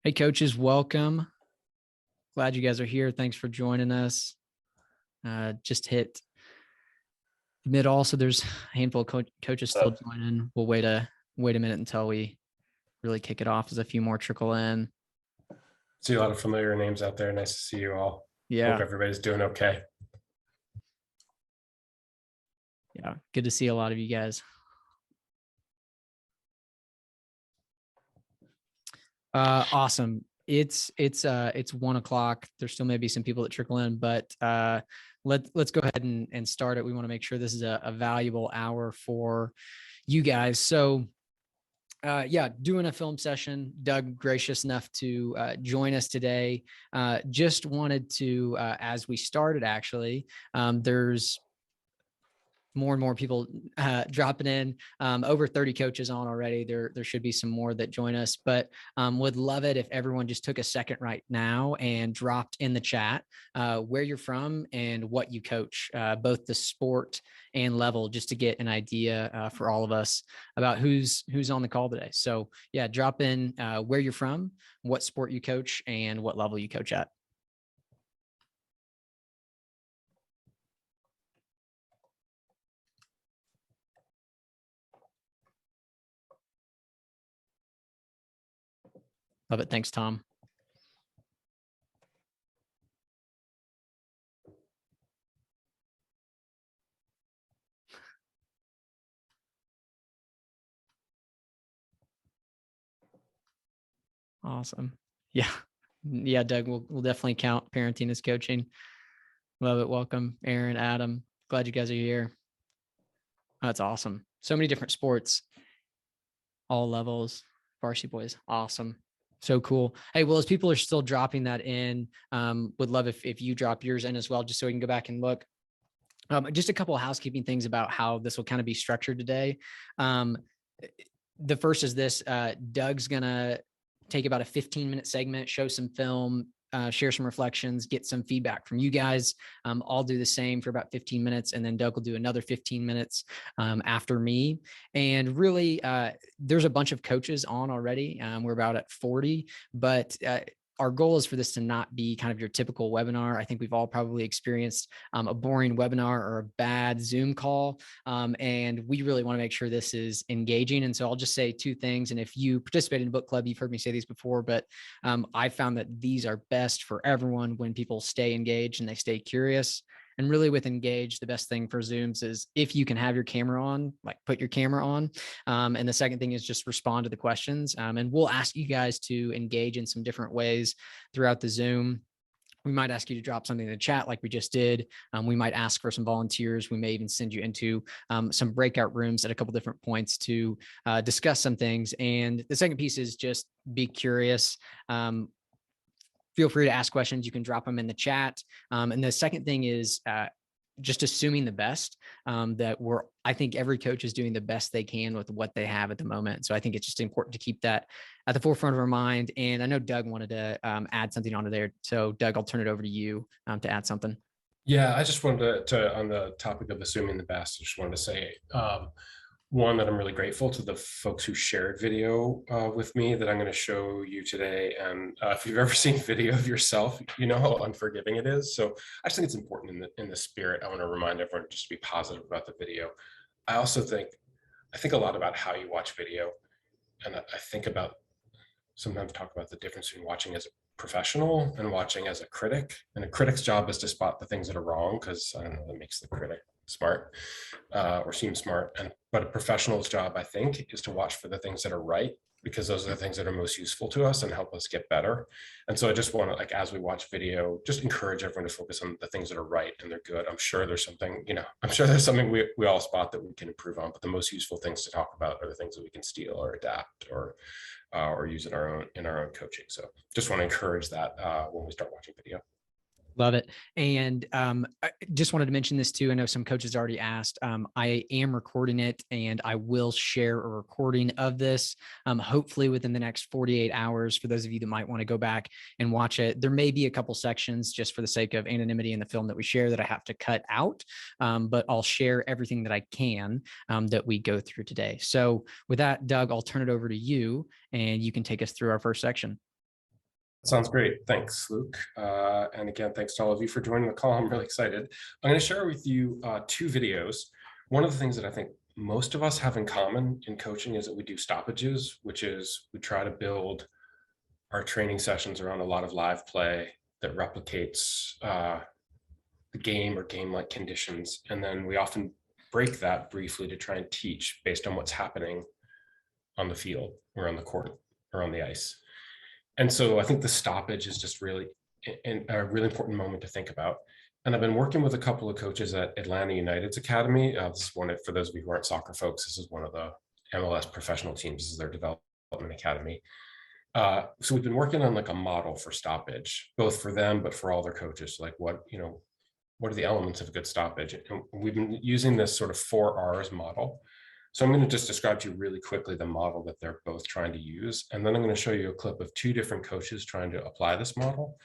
Hey, coaches, welcome. Glad you guys are here. Thanks for joining us. Just hit mid-all, so there's a handful of coaches still joining. We'll wait a minute until we really kick it off as a few more trickle in. See a lot of familiar names out there. Nice to see you all. Yeah. Hope everybody's doing okay. Yeah, good to see a lot of you guys. Awesome. It's 1:00. There still may be some people that trickle in, but let's go ahead and start it. We want to make sure this is a valuable hour for you guys. So doing a film session. Doug, gracious enough to join us today. Just wanted to, as we started, actually, there's more and more people dropping in, over 30 coaches on already. There should be some more that join us, but would love it if everyone just took a second right now and dropped in the chat where you're from and what you coach, both the sport and level, just to get an idea for all of us about who's on the call today. So yeah, drop in where you're from, what sport you coach, and what level you coach at. Love it. Thanks, Tom. Awesome. Yeah. Yeah, Doug, we'll definitely count parenting as coaching. Love it. Welcome, Aaron, Adam. Glad you guys are here. That's awesome. So many different sports, all levels, varsity boys. Awesome. So cool. Hey, well, as people are still dropping that in, would love if you drop yours in as well, just so we can go back and look. Just a couple of housekeeping things about how this will kind of be structured today. The first is this, Doug's going to take about a 15-minute segment, show some film, share some reflections, get some feedback from you guys. I'll do the same for about 15 minutes, and then Doug will do another 15 minutes after me. And really, there's a bunch of coaches on already. We're about at 40, but our goal is for this to not be kind of your typical webinar. I think we've all probably experienced a boring webinar or a bad Zoom call. And we really want to make sure this is engaging. And so I'll just say two things. And if you participate in a book club, you've heard me say these before, but I found that these are best for everyone when people stay engaged and they stay curious. And really with Engage, the best thing for Zooms is if you can have your camera on, like put your camera on. And the second thing is just respond to the questions. And we'll ask you guys to engage in some different ways throughout the Zoom. We might ask you to drop something in the chat like we just did. We might ask for some volunteers. We may even send you into some breakout rooms at a couple different points to discuss some things. And the second piece is just be curious. Feel free to ask questions. You can drop them in the chat. And the second thing is just assuming the best, that I think every coach is doing the best they can with what they have at the moment. So I think it's just important to keep that at the forefront of our mind. And I know Doug wanted to add something onto there. So Doug, I'll turn it over to you to add something. Yeah, I just wanted to on the topic of assuming the best, I just wanted to say, one, that I'm really grateful to the folks who shared video with me that I'm going to show you today. And if you've ever seen video of yourself, you know how unforgiving it is. So I just think it's important in the spirit. I want to remind everyone just to be positive about the video. I also think a lot about how you watch video. And I think about, sometimes talk about the difference between watching as a professional and watching as a critic. And a critic's job is to spot the things that are wrong, because I don't know, that makes the critic smart or seem smart. But a professional's job, I think, is to watch for the things that are right, because those are the things that are most useful to us and help us get better. And so I just want to, like, as we watch video, just encourage everyone to focus on the things that are right and they're good. I'm sure there's something, we all spot that we can improve on, but the most useful things to talk about are the things that we can steal or adapt or use in our own coaching. So just want to encourage that when we start watching video. Love it. And I just wanted to mention this too. I know some coaches already asked. I am recording it, and I will share a recording of this, hopefully within the next 48 hours, for those of you that might want to go back and watch it. There may be a couple sections, just for the sake of anonymity in the film that we share, that I have to cut out, but I'll share everything that I can that we go through today. So with that, Doug, I'll turn it over to you, and you can take us through our first section. Sounds great. Thanks, Luke. And again, thanks to all of you for joining the call. I'm really excited. I'm going to share with you two videos. One of the things that I think most of us have in common in coaching is that we do stoppages, which is we try to build our training sessions around a lot of live play that replicates the game or game-like conditions. And then we often break that briefly to try and teach based on what's happening on the field or on the court or on the ice. And so I think the stoppage is just really a really important moment to think about. And I've been working with a couple of coaches at Atlanta United's academy. This is for those of you who aren't soccer folks, this is one of the MLS professional teams. This is their development academy. So we've been working on like a model for stoppage, both for them, but for all their coaches. Like what are the elements of a good stoppage? And we've been using this sort of 4Rs model. So I'm going to just describe to you really quickly the model that they're both trying to use. And then I'm going to show you a clip of two different coaches trying to apply this model.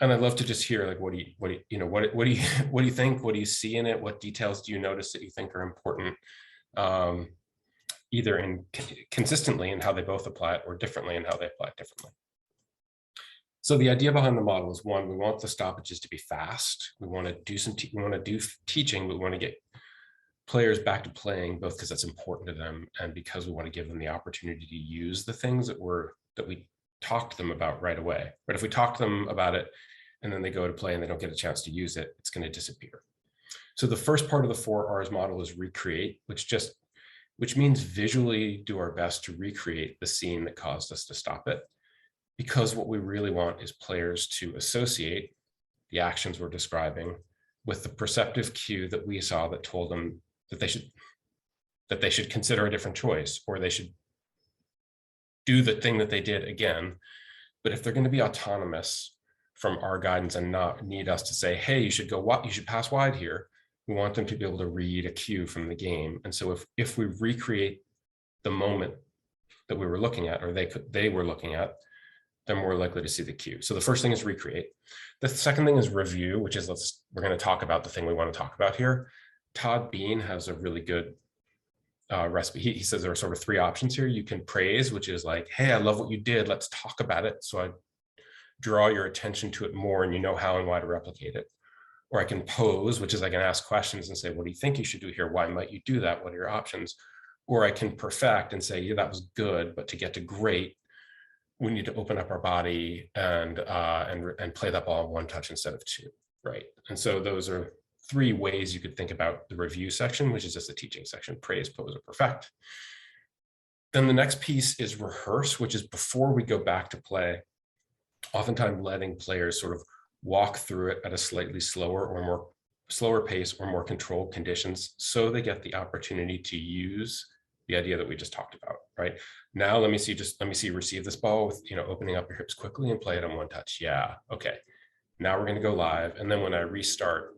And I'd love to just hear like, what do you think? What do you see in it? What details do you notice that you think are important? Either in consistently in how they both apply it or differently in how they apply it differently. So the idea behind the model is one, we want the stoppages to be fast. We want to do teaching, but we want to get players back to playing, both because that's important to them and because we want to give them the opportunity to use the things that we talked to them about right away. But if we talk to them about it and then they go to play and they don't get a chance to use it, it's going to disappear. So the first part of the 4Rs model is recreate, which means visually do our best to recreate the scene that caused us to stop it. Because what we really want is players to associate the actions we're describing with the perceptive cue that we saw that told them that they should consider a different choice, or they should do the thing that they did again. But if they're going to be autonomous from our guidance and not need us to say, hey, you should pass wide here, we want them to be able to read a cue from the game. And so if we recreate the moment that we were looking at, or they were looking at, they're more likely to see the cue. So the first thing is recreate. The second thing is review, which is we're going to talk about the thing we want to talk about here. Todd Bean has a really good recipe. He says there are sort of three options here. You can praise, which is like, hey, I love what you did. Let's talk about it. So I draw your attention to it more and you know how and why to replicate it. Or I can pose, which is I can ask questions and say, what do you think you should do here? Why might you do that? What are your options? Or I can perfect and say, yeah, that was good, but to get to great, we need to open up our body and play that ball in one touch instead of two, right? And so those are three ways you could think about the review section, which is just the teaching section: praise, pose, or perfect. Then the next piece is rehearse, which is before we go back to play, oftentimes letting players sort of walk through it at a slightly slower pace or more controlled conditions, so they get the opportunity to use the idea that we just talked about, right? Now, let me see you receive this ball with, opening up your hips quickly and play it on one touch. Yeah, okay. Now we're going to go live. And then when I restart,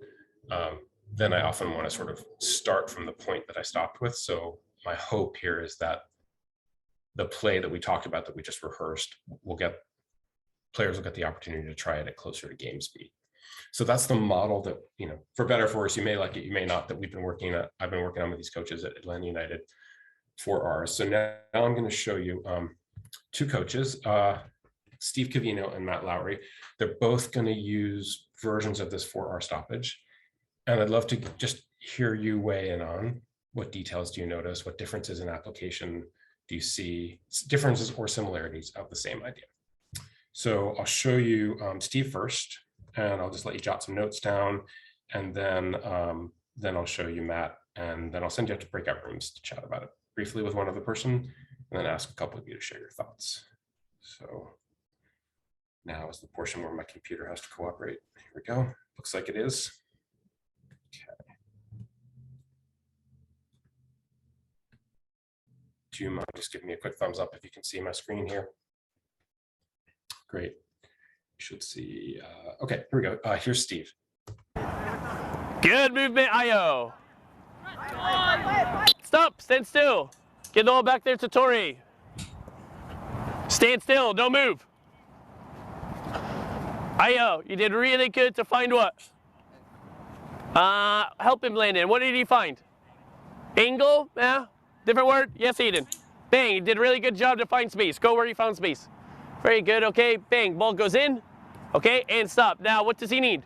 then I often want to sort of start from the point that I stopped with. So my hope here is that the play that we talked about, that we just rehearsed, players will get the opportunity to try it at closer to game speed. So that's the model that, for better or for worse, you may like it, you may not, that I've been working on with these coaches at Atlanta United. 4Rs. So now I'm going to show you two coaches, Steve Covino and Matt Lowry. They're both going to use versions of this 4R stoppage. And I'd love to just hear you weigh in on what details do you notice, what differences in application do you see, differences or similarities of the same idea. So I'll show you Steve first, and I'll just let you jot some notes down, and then I'll show you Matt, and then I'll send you out to breakout rooms to chat about it briefly with one other person, and then ask a couple of you to share your thoughts. So now is the portion where my computer has to cooperate. Here we go. Looks like it is. Okay. Do you mind just giving me a quick thumbs up if you can see my screen here? Great. You should see. Okay, here we go. Here's Steve. Good movement, Io. Stop, stand still. Get the ball back there to Tori. Stand still, don't move. Io, you did really good to find what? Help him, Landon. What did he find? Angle? Yeah? Different word? Yes, Eden. Bang, you did a really good job to find space. Go where you found space. Very good. Okay, bang, ball goes in. Okay, and stop. Now, what does he need?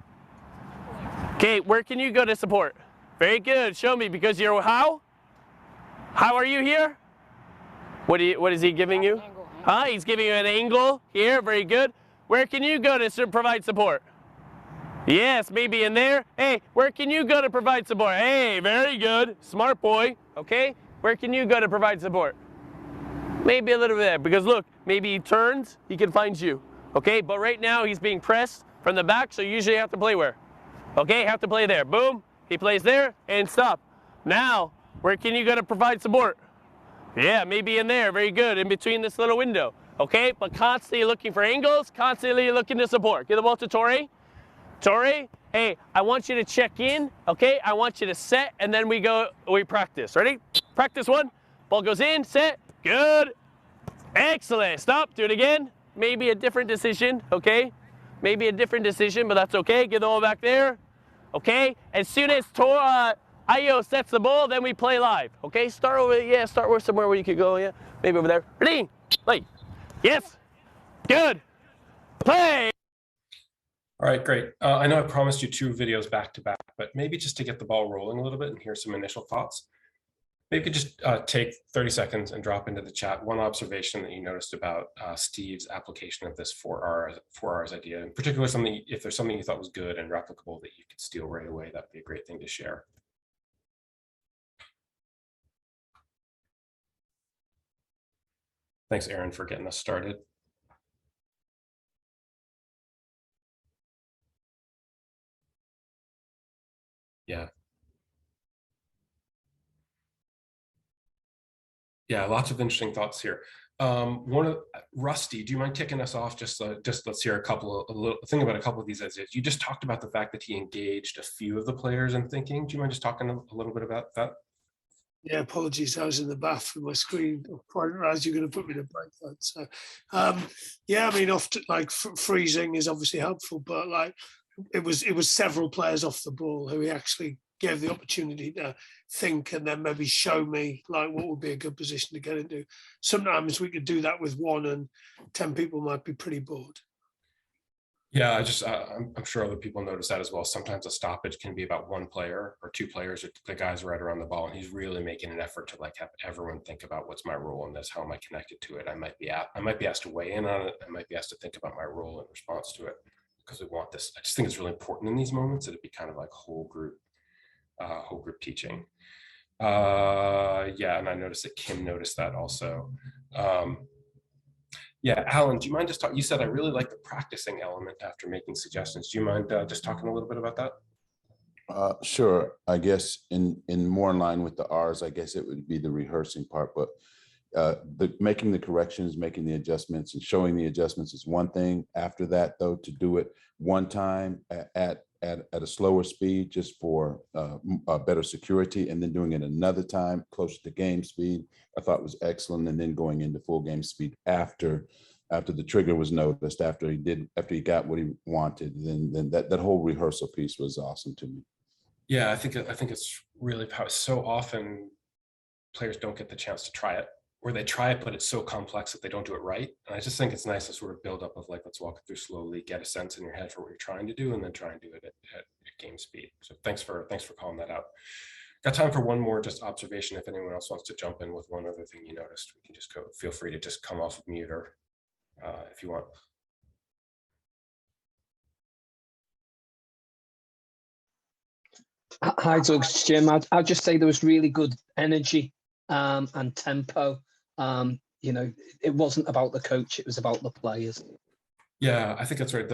Okay, where can you go to support? Very good. Show me, because you're how? How are you here? What is he giving you? Huh? He's giving you an angle here. Very good. Where can you go to provide support? Yes, maybe in there. Hey, where can you go to provide support? Hey, very good. Smart boy. Okay, where can you go to provide support? Maybe a little bit there, because look, maybe he turns, he can find you. Okay, but right now he's being pressed from the back, so you usually have to play where? Okay, have to play there. Boom, he plays there, and stop. Now, where can you go to provide support? Yeah, maybe in there. Very good, in between this little window. Okay, but constantly looking for angles, constantly looking to support. Give the ball to Torrey. Torrey, hey, I want you to check in, okay? I want you to set, and then we practice. Ready? Practice one. Ball goes in, set, good. Excellent. Stop, do it again. Maybe a different decision, okay? Maybe a different decision, but that's okay. Get the ball back there, okay? As soon as Ayo sets the ball, then we play live, okay? Start with somewhere where you could go, yeah? Maybe over there. Ready? Play. Yes. Good. Play. All right, great. I know I promised you 2 videos back to back, but maybe just to get the ball rolling a little bit and hear some initial thoughts, maybe just take 30 seconds and drop into the chat one observation that you noticed about Steve's application of this 4 R's idea, in particular something, if there's something you thought was good and replicable that you could steal right away, that'd be a great thing to share. Thanks, Aaron, for getting us started. Yeah, lots of interesting thoughts here. Rusty, do you mind kicking us off? Just let's hear think about a couple of these ideas. You just talked about the fact that he engaged a few of the players in thinking. Do you mind just talking a little bit about that? Yeah, apologies. I was in the bath with my screen. I didn't realize you were going to put me in a break. So, yeah, I mean, often like freezing is obviously helpful, but like it was several players off the ball who he actually gave the opportunity to think and then maybe show me like what would be a good position to get into. Sometimes we could do that with 1 and 10 people might be pretty bored. Yeah, I'm sure other people notice that as well. Sometimes a stoppage can be about 1 player or 2 players, or the guys right around the ball, and he's really making an effort to like have everyone think about what's my role in this, how am I connected to it. I might be asked to weigh in on it. I might be asked to think about my role in response to it, because we want this. I just think it's really important in these moments that it be kind of like whole group teaching. Yeah, and I noticed that Kim noticed that also. Yeah, Alan, do you mind just talking? You said I really like the practicing element after making suggestions. Do you mind just talking a little bit about that? Sure. I guess in more in line with the R's, I guess it would be the rehearsing part, but making the corrections, making the adjustments, and showing the adjustments is one thing. After that, though, to do it one time at a slower speed, just for better security, and then doing it another time closer to game speed, I thought was excellent. And then going into full game speed after the trigger was noticed, after he got what he wanted, then that whole rehearsal piece was awesome to me. Yeah, I think it's really powerful. So often players don't get the chance to try it, or they try it, but it's so complex that they don't do it right. And I just think it's nice to sort of build up of like, let's walk it through slowly, get a sense in your head for what you're trying to do, and then try and do it at game speed. So thanks for calling that out. Got time for one more just observation. If anyone else wants to jump in with one other thing you noticed, we can just go. Feel free to just come off of mute, or if you want. Hi, Doug. It's Jim. I'll just say there was really good energy and tempo. You know, it wasn't about the coach; it was about the players. Yeah, I think that's right.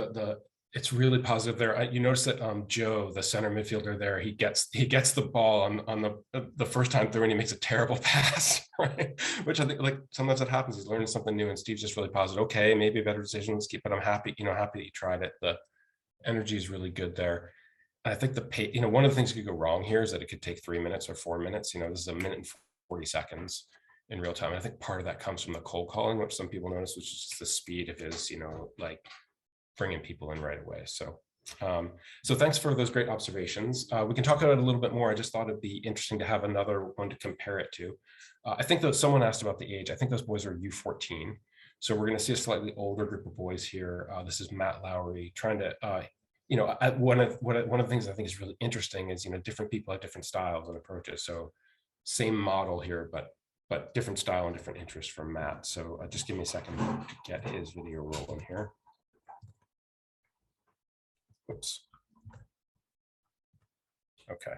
It's really positive there. You notice that Joe, the center midfielder there, he gets the ball on the first time through, and he makes a terrible pass, right? Which I think, like, sometimes that happens. He's learning something new, and Steve's just really positive. Okay, maybe a better decision. Let's keep it. I'm happy, happy that you tried it. The energy is really good there. And I think the pace, one of the things that could go wrong here is that it could take 3 minutes or 4 minutes. This is 1 minute and 40 seconds in real time. And I think part of that comes from the cold calling, which some people notice, which is just the speed of his, like bringing people in right away. So thanks for those great observations. We can talk about it a little bit more. I just thought it'd be interesting to have another one to compare it to. I think that someone asked about the age. I think those boys are U14. So we're going to see a slightly older group of boys here. This is Matt Lowry trying to, one of the things I think is really interesting is, different people have different styles and approaches. So same model here, but different style and different interests from Matt. So just give me a second to get his video rolling here. Oops. Okay.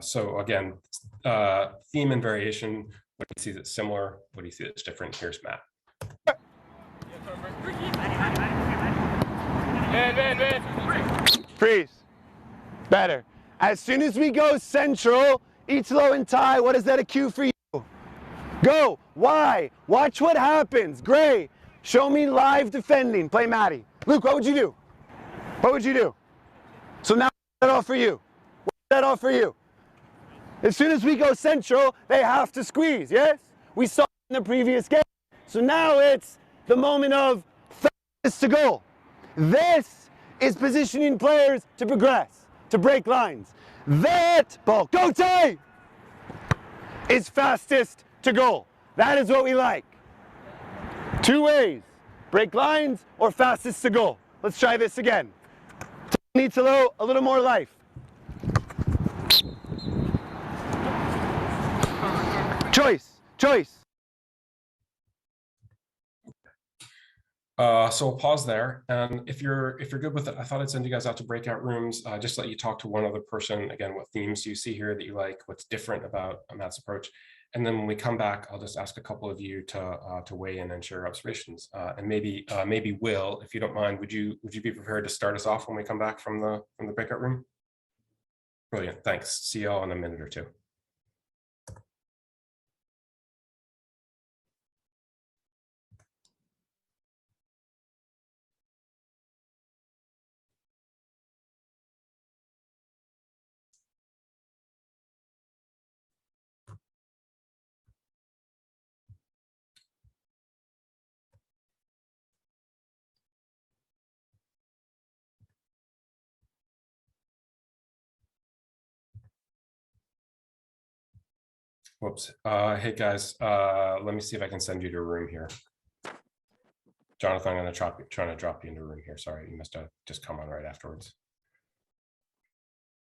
So again, theme and variation. What do you see that's similar? What do you see that's different? Here's Matt. Freeze. Better. As soon as we go central, each low and tie, what is that a cue for you? Go. Why? Watch what happens. Gray. Show me live defending. Play Matty. Luke, what would you do? What would you do? So now that all for you. That all for you. As soon as we go central, they have to squeeze, yes? We saw in the previous game. So now it's the moment of fastest to goal. This is positioning players to progress, to break lines. That ball, go tie, is fastest to goal. That is what we like. Two ways, break lines or fastest to goal. Let's try this again. Needs a little more life. Choice. So we'll pause there, and if you're good with it, I thought I'd send you guys out to breakout rooms, just let you talk to one other person. Again, what themes do you see here that you like? What's different about Matt's approach? And then when we come back, I'll just ask a couple of you to weigh in and share your observations. And maybe Will, if you don't mind, would you be prepared to start us off when we come back from the breakout room? Brilliant, thanks. See you all in a minute or two. Whoops. Hey guys, let me see if I can send you to a room here. Jonathan, I'm going to trying to drop you into a room here. Sorry, you must have just come on right afterwards.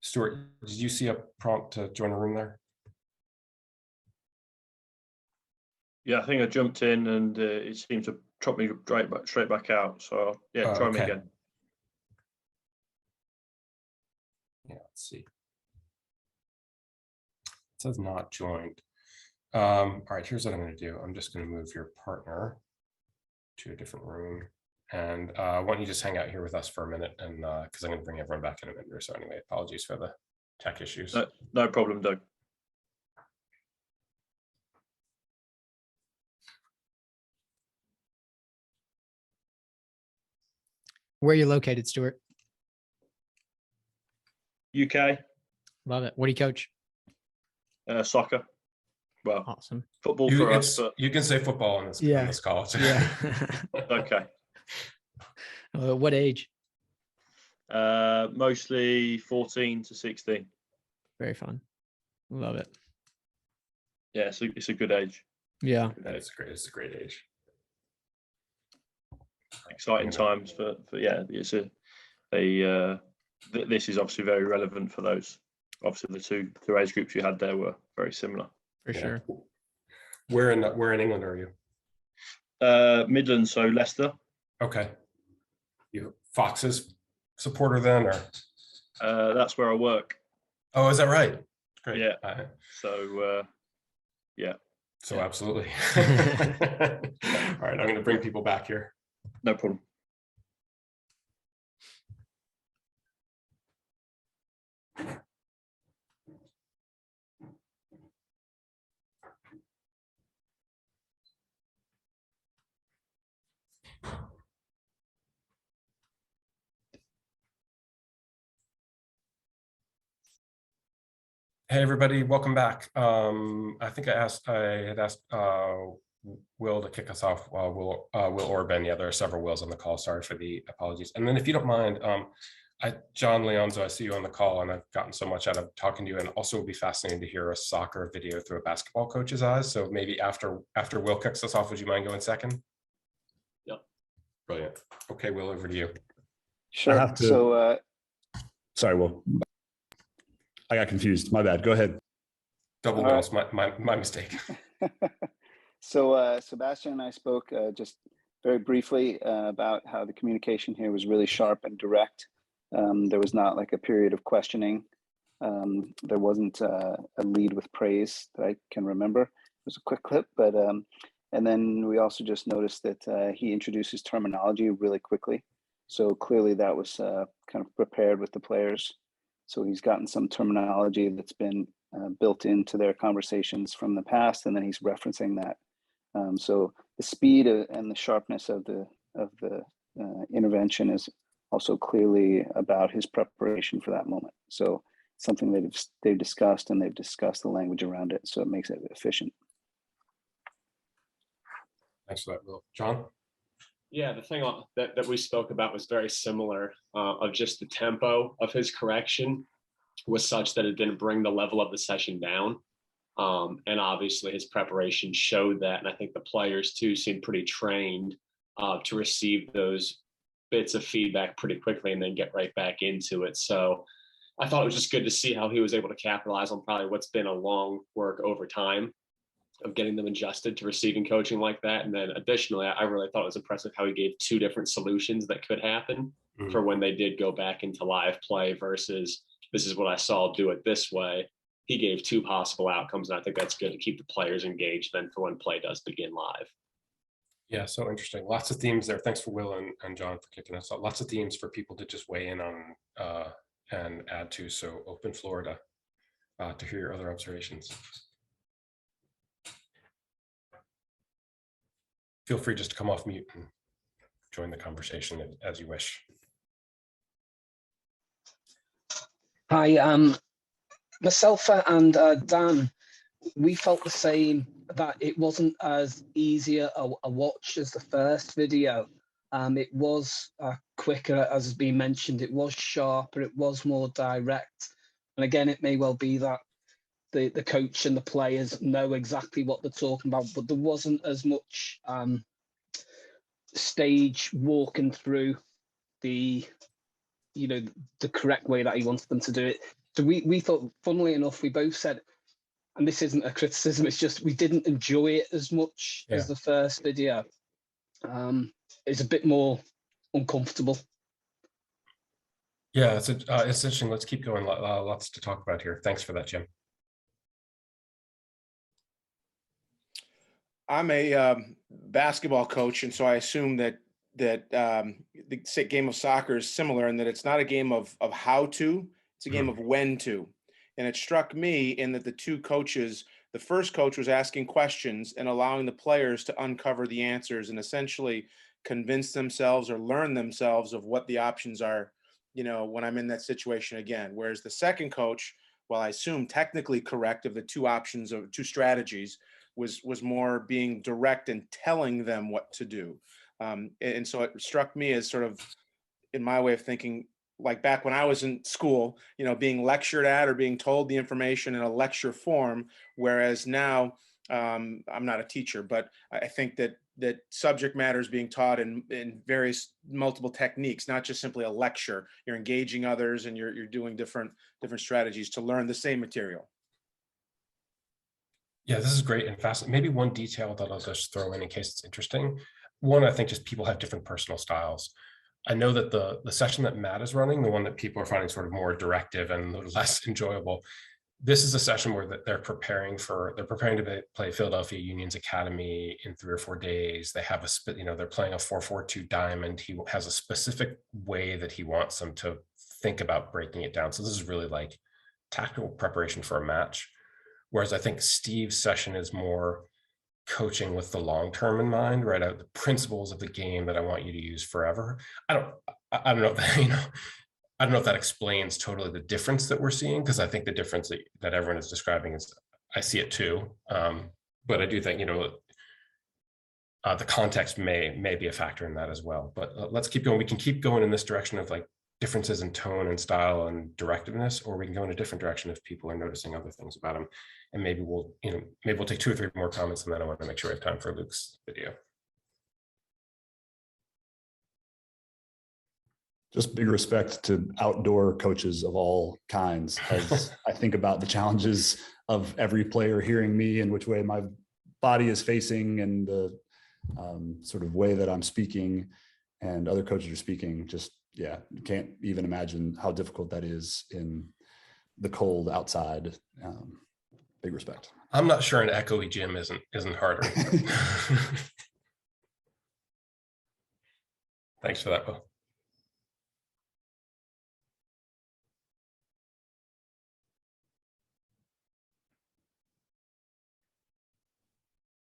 Stuart, did you see a prompt to join a room there? Yeah, I think I jumped in and it seemed to drop me straight back out. So yeah, try me again. Yeah, let's see. It says not joined. All right, here's what I'm going to do. I'm just going to move your partner to a different room. And why don't you just hang out here with us for a minute, and because I'm going to bring everyone back in a minute or so anyway. Apologies for the tech issues. No problem, Doug. Where are you located, Stuart? UK. Love it. What do you coach? Soccer. Well, awesome. Football for us. But... You can say football on this call. Yeah. Okay. What age? Mostly 14 to 16. Very fun. Love it. Yeah, it's a good age. Yeah. It's a great age. Exciting times for yeah. It's this is obviously very relevant for those. Obviously, the two age groups you had there were very similar. For sure. Where in England are you? Midlands, so Leicester. Okay. You Foxes supporter then, or? That's where I work. Oh, is that right? Great. Yeah. Yeah. So absolutely. All right, I'm going to bring people back here. No problem. Hey everybody, welcome back. I think I had asked Will to kick us off. Will or Ben? Yeah, there are several Wills on the call. Sorry for the apologies. And then if you don't mind, John Leonzo, I see you on the call, and I've gotten so much out of talking to you, and also will be fascinating to hear a soccer video through a basketball coach's eyes. So maybe after Will kicks us off, would you mind going second? Yep. Brilliant. Okay, Will, over to you. Sure. I have to, So, sorry, Will. I got confused. My bad. Go ahead. Double Wills, my mistake. so Sebastian and I spoke just very briefly about how the communication here was really sharp and direct. There was not like a period of questioning. There wasn't a lead with praise that I can remember. It was a quick clip, but and then we also just noticed that he introduces terminology really quickly. So clearly that was kind of prepared with the players. So he's gotten some terminology that's been built into their conversations from the past, and then he's referencing that. So the speed and the sharpness of the intervention is also clearly about his preparation for that moment. So something that they've discussed, and they've discussed the language around it, so it makes it efficient. Thanks for that, Will. John? Yeah, the thing that we spoke about was very similar, of just the tempo of his correction was such that it didn't bring the level of the session down. And obviously his preparation showed that. And I think the players too seemed pretty trained to receive those bits of feedback pretty quickly and then get right back into it. So I thought it was just good to see how he was able to capitalize on probably what's been a long work over time of getting them adjusted to receiving coaching like that. And then additionally, I really thought it was impressive how he gave two different solutions that could happen for when they did go back into live play versus this is what I saw, do it this way. He gave two possible outcomes, and I think that's good to keep the players engaged then for when play does begin live. Yeah, so interesting. Lots of themes there. Thanks for Will and John for kicking us off. Lots of themes for people to just weigh in on and add to. So open floor to hear your other observations. Feel free just to come off mute and join the conversation as you wish. Hi, myself and Dan, we felt the same, that it wasn't as easy a watch as the first video. It was quicker, as has been mentioned, it was sharper, it was more direct. And again, it may well be that the coach and the players know exactly what they're talking about, but there wasn't as much stage walking through the correct way that he wanted them to do it. So we thought, funnily enough, we both said, and this isn't a criticism, it's just we didn't enjoy it as much as the first video. It's a bit more uncomfortable. Yeah, it's interesting. Let's keep going. Lots to talk about here. Thanks for that, Jim. I'm a basketball coach, and so I assume that the game of soccer is similar in that it's not a game of how to, it's a game of when to. And it struck me in that the two coaches, the first coach was asking questions and allowing the players to uncover the answers and essentially convince themselves or learn themselves of what the options are, when I'm in that situation again. Whereas the second coach, while I assume technically correct of the two options of two strategies, was more being direct and telling them what to do. And so it struck me as sort of, in my way of thinking, like back when I was in school, being lectured at or being told the information in a lecture form, whereas now I'm not a teacher, but I think that subject matter is being taught in various multiple techniques, not just simply a lecture. You're engaging others and you're doing different strategies to learn the same material. Yeah, this is great and fascinating. Maybe one detail that I'll just throw in case it's interesting. One, I think just people have different personal styles. I know that the session that Matt is running, the one that people are finding sort of more directive and less enjoyable, this is a session where they're preparing to play Philadelphia Union's Academy in 3 or 4 days. They have they're playing a 4-4-2 diamond. He has a specific way that he wants them to think about breaking it down. So this is really like tactical preparation for a match. Whereas I think Steve's session is more coaching with the long term in mind, right? The principles of the game that I want you to use forever. I don't know if that, I don't know if that explains totally the difference that we're seeing, because I think the difference that everyone is describing is, I see it too. But I do think, the context may be a factor in that as well. But let's keep going. We can keep going in this direction of like differences in tone and style and directiveness, or we can go in a different direction if people are noticing other things about him. And maybe we'll take 2 or 3 more comments, and then I want to make sure we have time for Luke's video. Just big respect to outdoor coaches of all kinds. As I think about the challenges of every player hearing me and which way my body is facing and the sort of way that I'm speaking and other coaches are speaking, just, yeah, can't even imagine how difficult that is in the cold outside. Big respect. I'm not sure an echoey gym isn't harder. Thanks for that, Will.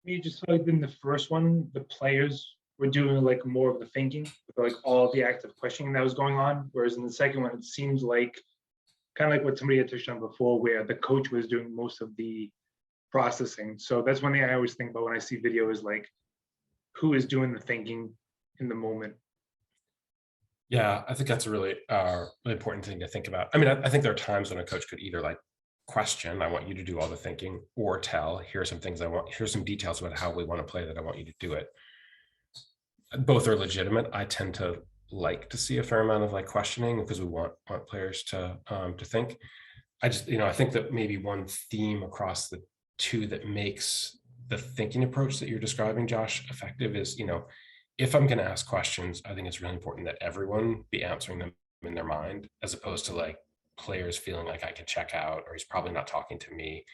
Me, just like in the first one, the players were doing like more of the thinking, with like all the active questioning that was going on. Whereas in the second one, it seems like kind of like what somebody had touched on before, where the coach was doing most of the processing. So that's one thing I always think about when I see video is like, who is doing the thinking in the moment? Yeah, I think that's a really, really important thing to think about. I mean, I think there are times when a coach could either like question, I want you to do all the thinking, or tell, here are some things I want, here's some details about how we want to play that I want you to do it. Both are legitimate. I tend to like to see a fair amount of like questioning because we want players to think. I just, I think that maybe one theme across the 2 that makes the thinking approach that you're describing, Josh, effective is, if I'm going to ask questions, I think it's really important that everyone be answering them in their mind, as opposed to like players feeling like I can check out or he's probably not talking to me.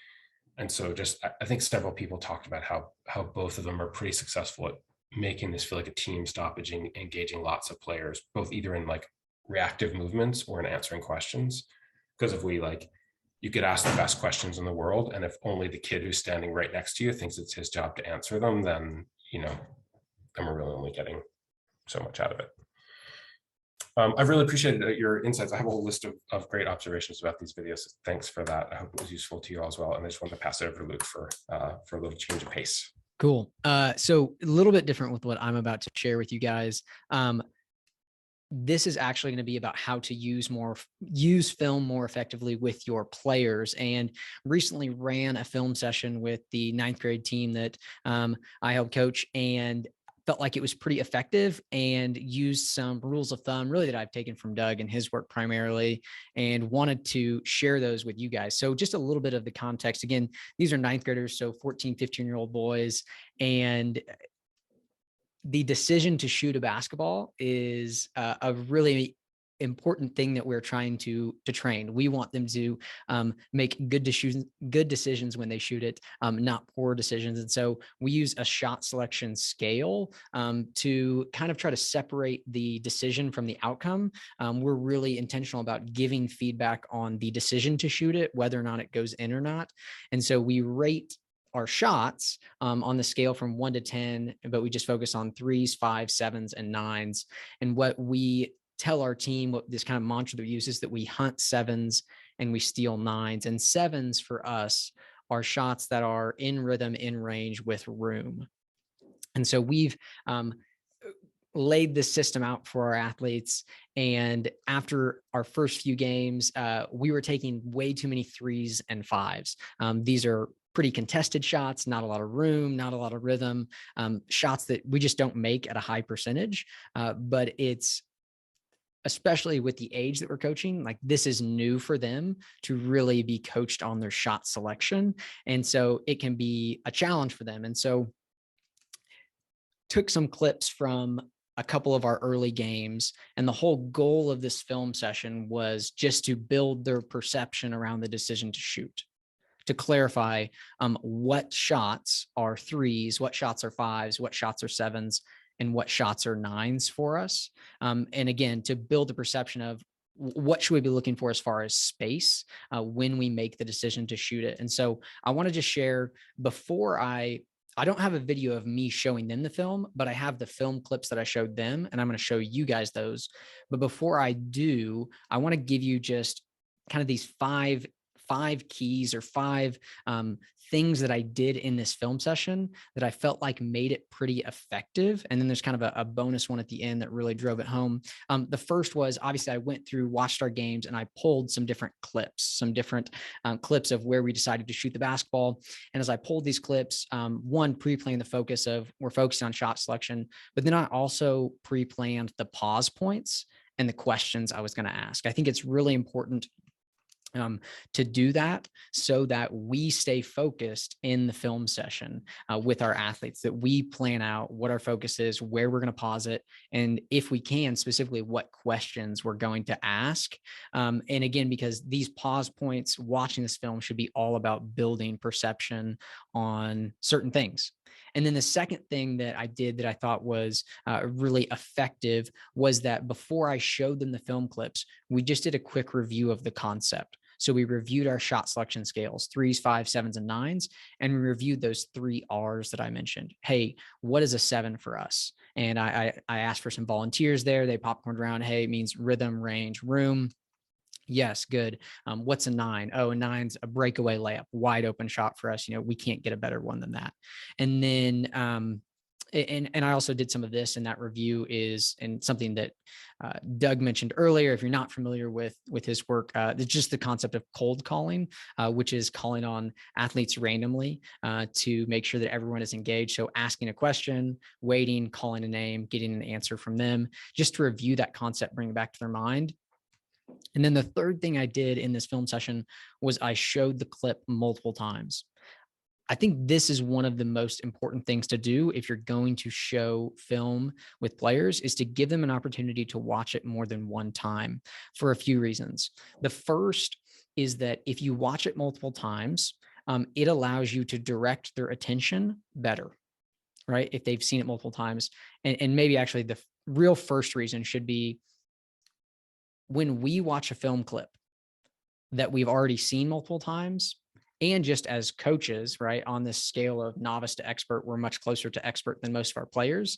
And so just, I think several people talked about how both of them are pretty successful at making this feel like a team stoppage, engaging lots of players, both either in like reactive movements or in answering questions. Because if you could ask the best questions in the world, and if only the kid who's standing right next to you thinks it's his job to answer them, then, then we're really only getting so much out of it. I've really appreciated your insights. I have a whole list of great observations about these videos. Thanks for that. I hope it was useful to you all as well. And I just wanted to pass it over to Luke for a little change of pace. Cool. So a little bit different with what I'm about to share with you guys. This is actually going to be about how to use film more effectively with your players. And recently ran a film session with the 9th grade team that I helped coach, and felt like it was pretty effective, and used some rules of thumb really that I've taken from Doug and his work primarily, and wanted to share those with you guys. So just a little bit of the context. Again, these are 9th graders, so 14, 15-year-old boys. And the decision to shoot a basketball is a really important thing that we're trying to train. We want them to make good decisions when they shoot it, not poor decisions. And so we use a shot selection scale to kind of try to separate the decision from the outcome. We're really intentional about giving feedback on the decision to shoot it, whether or not it goes in or not. And so we rate our shots on the scale from 1 to 10, but we just focus on 3s, 5s, 7s, and 9s. And what we tell our team, what this kind of mantra that we use, is that we hunt 7s and we steal 9s. And 7s for us are shots that are in rhythm, in range, with room. And so we've laid this system out for our athletes. And after our first few games, we were taking way too many 3s and 5s. These are pretty contested shots, not a lot of room, not a lot of rhythm, shots that we just don't make at a high percentage. But it's, especially with the age that we're coaching, like this is new for them to really be coached on their shot selection. And so it can be a challenge for them. And so took some clips from a couple of our early games, and the whole goal of this film session was just to build their perception around the decision to shoot, to clarify what shots are 3s, what shots are 5s, what shots are 7s, and what shots are 9s for us. And again, to build the perception of what should we be looking for as far as space when we make the decision to shoot it. And so I want to just share, before I don't have a video of me showing them the film, but I have the film clips that I showed them, and I'm going to show you guys those. But before I do, I want to give you just kind of these five keys or 5 things that I did in this film session that I felt like made it pretty effective. And then there's kind of a bonus one at the end that really drove it home. The first was, obviously I went through, watched our games, and I pulled some different clips, clips of where we decided to shoot the basketball. And as I pulled these clips, one, pre-planned the focus of, we're focused on shot selection, but then I also pre-planned the pause points and the questions I was going to ask. I think it's really important to do that so that we stay focused in the film session with our athletes, that we plan out what our focus is, where we're going to pause it, and if we can, specifically what questions we're going to ask. And again, because these pause points watching this film should be all about building perception on certain things. And then the second thing that I did that I thought was really effective was that before I showed them the film clips, we just did a quick review of the concept. So we reviewed our shot selection scales, 3s, 5s, 7s, and 9s, and we reviewed those 3 R's that I mentioned. Hey, what is a 7 for us? And I asked for some volunteers there. They popcorned around. Hey, it means rhythm, range, room. Yes, good. What's a 9? Oh, a 9's a breakaway layup, wide open shot for us. We can't get a better one than that. And then, and I also did some of this, and that review is, and something that Doug mentioned earlier, if you're not familiar with his work, it's just the concept of cold calling, which is calling on athletes randomly to make sure that everyone is engaged. So asking a question, waiting, calling a name, getting an answer from them, just to review that concept, bring it back to their mind. And then the third thing I did in this film session was I showed the clip multiple times. I think this is one of the most important things to do if you're going to show film with players, is to give them an opportunity to watch it more than one time for a few reasons. The first is that if you watch it multiple times, it allows you to direct their attention better, right? If they've seen it multiple times. And maybe actually the real first reason should be, when we watch a film clip that we've already seen multiple times, and just as coaches, right, on this scale of novice to expert, we're much closer to expert than most of our players.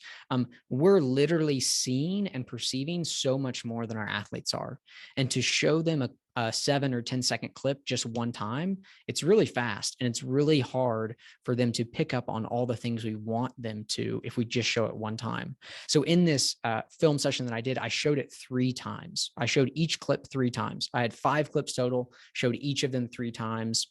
We're literally seeing and perceiving so much more than our athletes are. And to show them a 7 or 10-second clip just one time, it's really fast, and it's really hard for them to pick up on all the things we want them to if we just show it one time. So in this film session that I did, I showed it 3 times. I showed each clip 3 times. I had 5 clips total, showed each of them 3 times,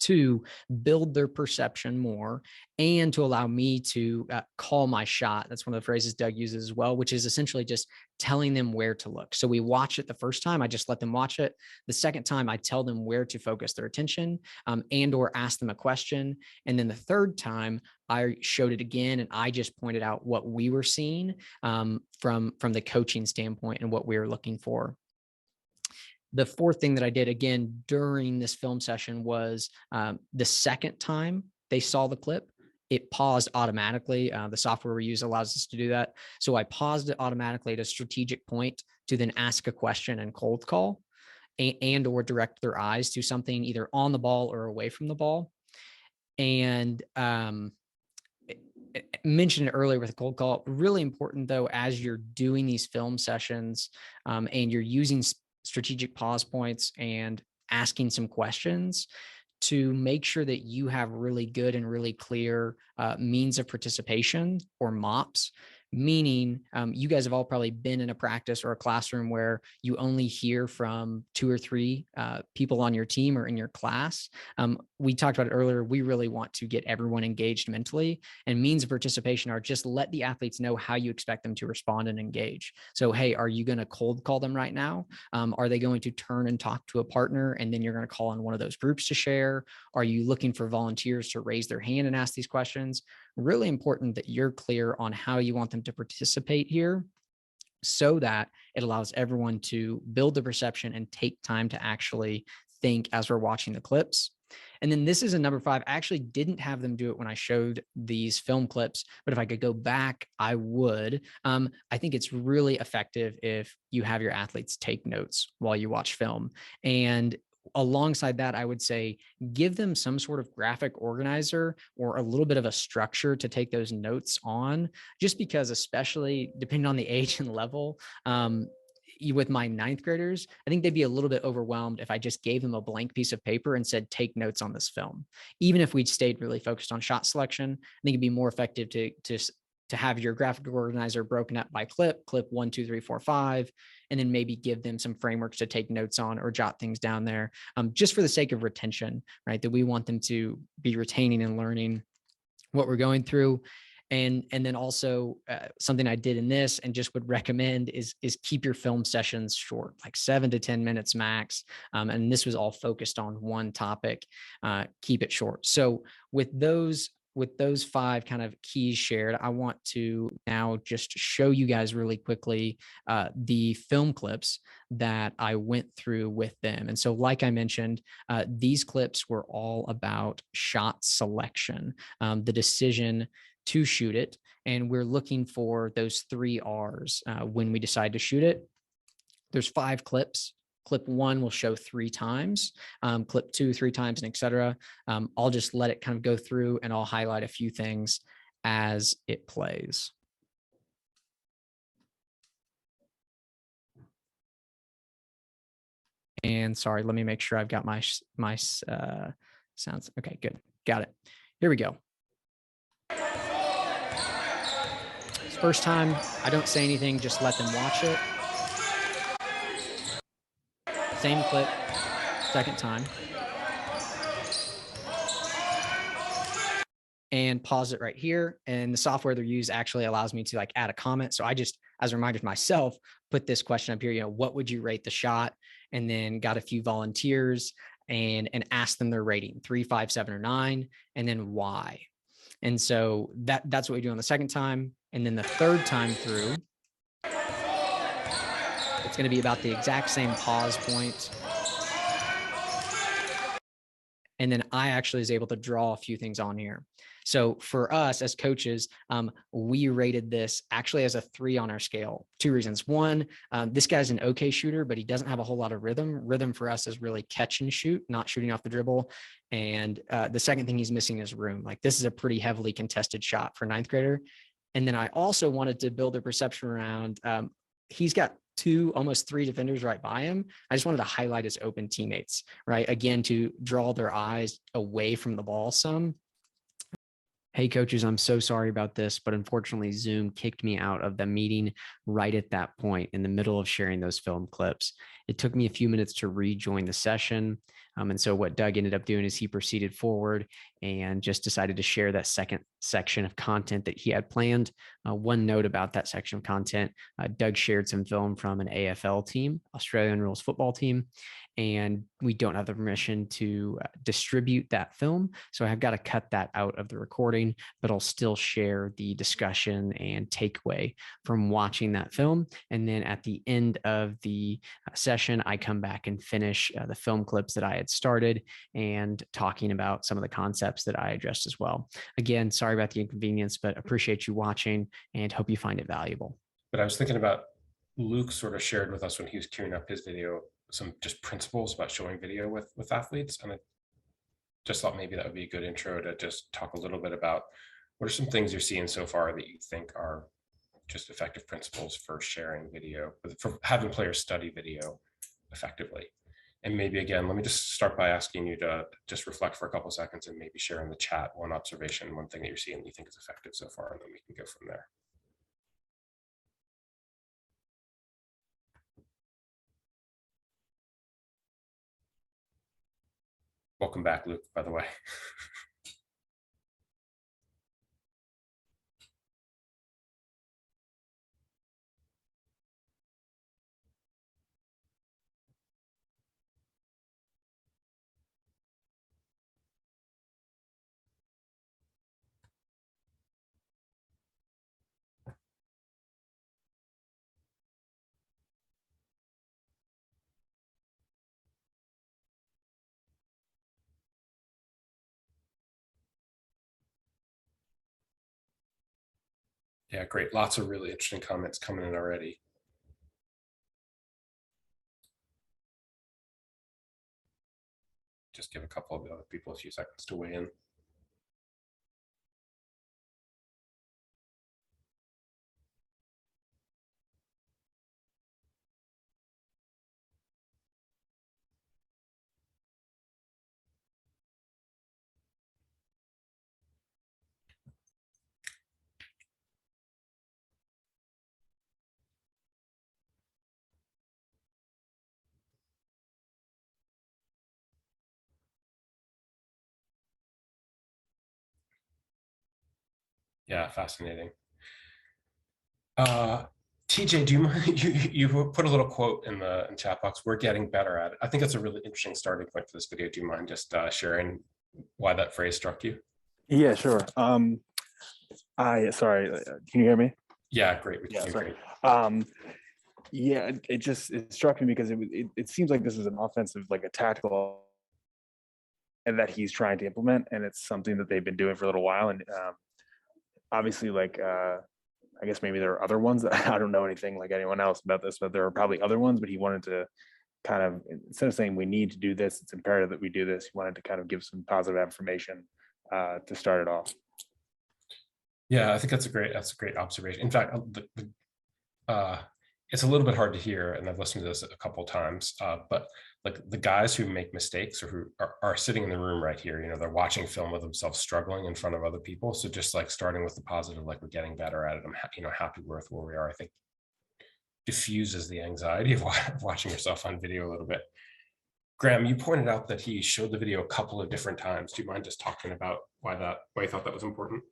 to build their perception more, and to allow me to call my shot. That's one of the phrases Doug uses as well, which is essentially just telling them where to look. So we watch it the first time, I just let them watch it. The second time, I tell them where to focus their attention, and or ask them a question. And then the third time, I showed it again, and I just pointed out what we were seeing from the coaching standpoint and what we were looking for. The fourth thing that I did again during this film session was the second time they saw the clip, it paused automatically. The software we use allows us to do that. So I paused it automatically at a strategic point to then ask a question and cold call, and or direct their eyes to something either on the ball or away from the ball. And mentioned it earlier with a cold call, really important though, as you're doing these film sessions and you're using strategic pause points and asking some questions, to make sure that you have really good and really clear means of participation, or MOPs. Meaning you guys have all probably been in a practice or a classroom where you only hear from 2 or 3 people on your team or in your class. We talked about it earlier. We really want to get everyone engaged mentally, and means of participation are just let the athletes know how you expect them to respond and engage. So, hey, are you going to cold call them right now? Are they going to turn and talk to a partner, and then you're going to call on one of those groups to share? Are you looking for volunteers to raise their hand and ask these questions? Really important that you're clear on how you want them to participate here, so that it allows everyone to build the perception and take time to actually think as we're watching the clips. And then this is a number 5. I actually didn't have them do it when I showed these film clips, but if I could go back, I would. I think it's really effective if you have your athletes take notes while you watch film. And alongside that, I would say give them some sort of graphic organizer or a little bit of a structure to take those notes on, just because, especially depending on the age and level, with my ninth graders, I think they'd be a little bit overwhelmed if I just gave them a blank piece of paper and said, take notes on this film. Even if we'd stayed really focused on shot selection, I think it'd be more effective to have your graphic organizer broken up by clip 1, 2, 3, 4, 5, and then maybe give them some frameworks to take notes on or jot things down there, just for the sake of retention, right? That we want them to be retaining and learning what we're going through. And then also something I did in this and just would recommend is keep your film sessions short, like 7 to 10 minutes max. And this was all focused on one topic. Keep it short. So with those 5 kind of keys shared, I want to now just show you guys really quickly the film clips that I went through with them. And so, like I mentioned, these clips were all about shot selection, the decision to shoot it. And we're looking for those 3 R's when we decide to shoot it. There's 5 clips. Clip 1 will show 3 times, clip 2, 3 times, and etc. I'll just let it kind of go through and I'll highlight a few things as it plays. And sorry, let me make sure I've got my sounds. Okay, good. Got it. Here we go. First time, I don't say anything, just let them watch it. Same clip, second time. And pause it right here. And the software they use actually allows me to like add a comment. So I just, as a reminder to myself, put this question up here, what would you rate the shot? And then got a few volunteers and asked them their rating, 3, 5, 7, or 9, and then why. And so that's what we do on the second time. And then the third time through, it's going to be about the exact same pause point. And then I actually was able to draw a few things on here. So for us as coaches, we rated this actually as a 3 on our scale. 2 reasons. One, this guy's an okay shooter, but he doesn't have a whole lot of rhythm. Rhythm for us is really catch and shoot, not shooting off the dribble. And the second thing he's missing is room. Like this is a pretty heavily contested shot for 9th grader. And then I also wanted to build a perception around, he's got 2, almost 3 defenders right by him. I just wanted to highlight his open teammates, right? Again, to draw their eyes away from the ball some. Hey coaches, I'm so sorry about this, but unfortunately Zoom kicked me out of the meeting right at that point in the middle of sharing those film clips. It took me a few minutes to rejoin the session. And so what Doug ended up doing is he proceeded forward and just decided to share that second section of content that he had planned. One note about that section of content, Doug shared some film from an AFL team, Australian Rules football team, and we don't have the permission to distribute that film. So I've got to cut that out of the recording, but I'll still share the discussion and takeaway from watching that film. And then at the end of the session, I come back and finish the film clips that I had started and talking about some of the concepts that I addressed as well. Again, sorry about the inconvenience, but appreciate you watching and hope you find it valuable. But I was thinking about Luke sort of shared with us when he was queuing up his video some just principles about showing video with athletes, and I just thought maybe that would be a good intro to just talk a little bit about what are some things you're seeing so far that you think are just effective principles for sharing video, for having players study video effectively. And maybe again, let me just start by asking you to just reflect for a couple of seconds and maybe share in the chat one observation, one thing that you're seeing that you think is effective so far, and then we can go from there. Welcome back, Luke, by the way. Yeah, great. Lots of really interesting comments coming in already. Just give a couple of the other people a few seconds to weigh in. Yeah, fascinating. TJ, do you mind? You put a little quote in the chat box. We're getting better at it. I think it's a really interesting starting point for this video. Do you mind just sharing why that phrase struck you? Yeah, sure. Sorry, can you hear me? Yeah, great. Yeah, sorry. Great. Yeah, it struck me because it seems like this is an offensive, like a tactical, and that he's trying to implement, and it's something that they've been doing for a little while. And obviously, like I guess maybe there are other ones that I don't know anything like anyone else about this, but there are probably other ones. But he wanted to kind of, instead of saying we need to do this, it's imperative that we do this. He wanted to kind of give some positive affirmation to start it off. Yeah, I think that's a great observation. In fact, it's a little bit hard to hear, and I've listened to this a couple of times, but like the guys who make mistakes or who are sitting in the room right here, you know, they're watching film of themselves struggling in front of other people. So just like starting with the positive, like we're getting better at it. I'm happy with where we are. I think diffuses the anxiety of watching yourself on video a little bit. Graham, you pointed out that he showed the video a couple of different times. Do you mind just talking about why you thought that was important?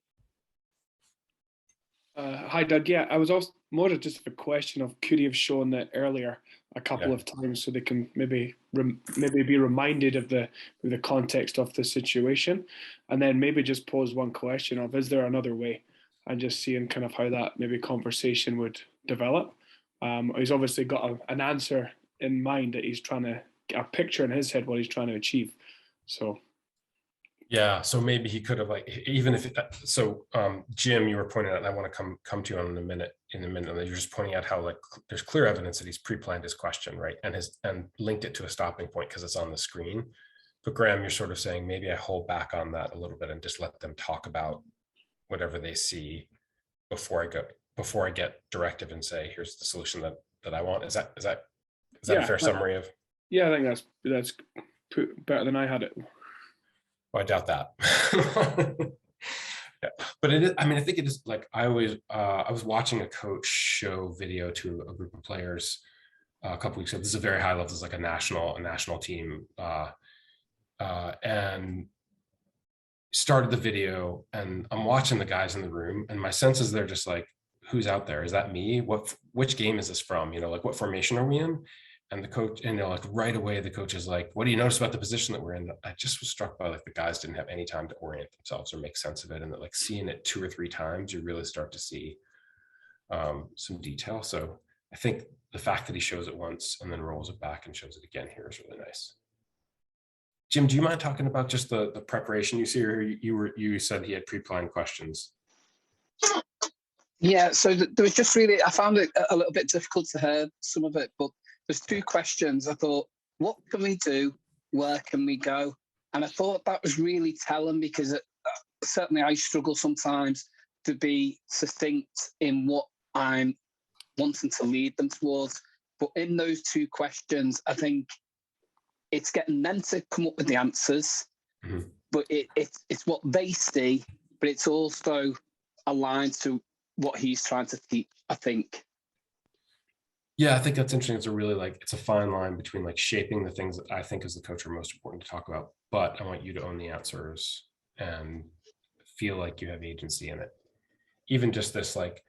Hi, Doug. Yeah, I was also more just a question of could he have shown that earlier a couple of times so they can maybe be reminded of the context of the situation, and then maybe just pose one question of is there another way, and just seeing kind of how that maybe conversation would develop. He's obviously got an answer in mind that he's trying to get a picture in his head what he's trying to achieve. So. Yeah, so maybe he could have like, even if Jim, you were pointing out, and I want to come to you in a minute, and you're just pointing out how like there's clear evidence that he's pre-planned his question, right, and linked it to a stopping point because it's on the screen. But Graham, you're sort of saying maybe I hold back on that a little bit and just let them talk about whatever they see before I get directive and say here's the solution that I want. Is that a fair summary of? Yeah, I think that's better than I had it. Well, I doubt that. Yeah. But it is, I mean, I think it is like I was watching a coach show video to a group of players a couple weeks ago. This is a very high level, this is like a national team, and started the video, and I'm watching the guys in the room, and my sense is they're just like, who's out there? Is that me? Which game is this from? You know, like what formation are we in? And the coach, and like right away, the coach is like, what do you notice about the position that we're in? I just was struck by like the guys didn't have any time to orient themselves or make sense of it. And that like seeing it 2 or 3 times, you really start to see some detail. So I think the fact that he shows it once and then rolls it back and shows it again here is really nice. Jim, do you mind talking about just the preparation you see here? You said he had pre-planned questions. Yeah, so there was just really, I found it a little bit difficult to hear some of it, but there's 2 questions. I thought, what can we do? Where can we go? And I thought that was really telling because certainly I struggle sometimes to be succinct in what I'm wanting to lead them towards. But in those 2 questions, I think it's getting them to come up with the answers, but it's what they see, but it's also aligned to what he's trying to teach, I think. Yeah, I think that's interesting. It's a really it's a fine line between like shaping the things that I think as the coach are most important to talk about, but I want you to own the answers and feel like you have agency in it. Even just this, like